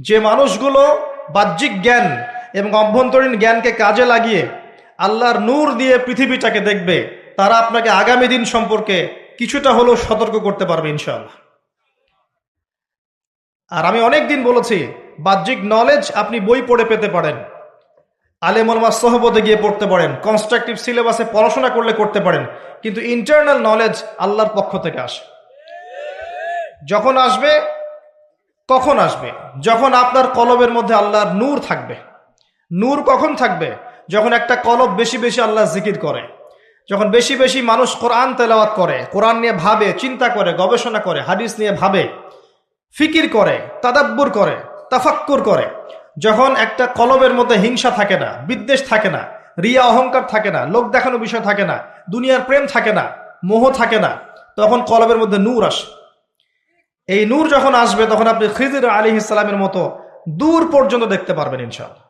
যে মানুষগুলো বাহ্যিক জ্ঞান এবং অভ্যন্তরীণ জ্ঞানকে কাজে লাগিয়ে আল্লাহর নূর দিয়ে পৃথিবীটাকে দেখবে, তারা আপনাকে আগামী দিন সম্পর্কে কিছুটা হলেও সতর্ক করতে পারবে ইনশাআল্লাহ। আর আমি অনেক দিন বলেছি, বাহ্যিক নলেজ আপনি বই পড়ে পেতে পারেন, আলেম ওলামার সোহবতে গিয়ে পড়তে পারেন, কনস্ট্রাকটিভ সিলেবাসে পড়াশোনা করলে করতে পারেন, কিন্তু ইন্টারনাল নলেজ আল্লাহর পক্ষ থেকে আসে। যখন আসবে, কখন আসবে? যখন আপনার কলবের মধ্যে আল্লাহর নূর থাকবে। নূর কখন থাকবে? যখন একটা কলব বেশি বেশি আল্লাহ জিকির করে, যখন বেশি বেশি মানুষ কোরআন তেলাওয়াত করে, কোরআন নিয়ে ভাবে, চিন্তা করে, গবেষণা করে, হাদিস নিয়ে ভাবে, ফিকির করে, তাদাব্বুর করে, তাফাক্কুর করে। যখন একটা কলবের মধ্যে হিংসা থাকে না, বিদ্বেষ থাকে না, রিয়া অহংকার থাকে না, লোক দেখানো বিষয় থাকে না, দুনিয়ার প্রেম থাকে না, মোহ থাকে না, তখন কলবের মধ্যে নূর আসে। এই নূর যখন আসবে, তখন আপনি খিজির আলাইহিস সালামের মতো দূর পর্যন্ত দেখতে পারবেন ইনশাআল্লাহ।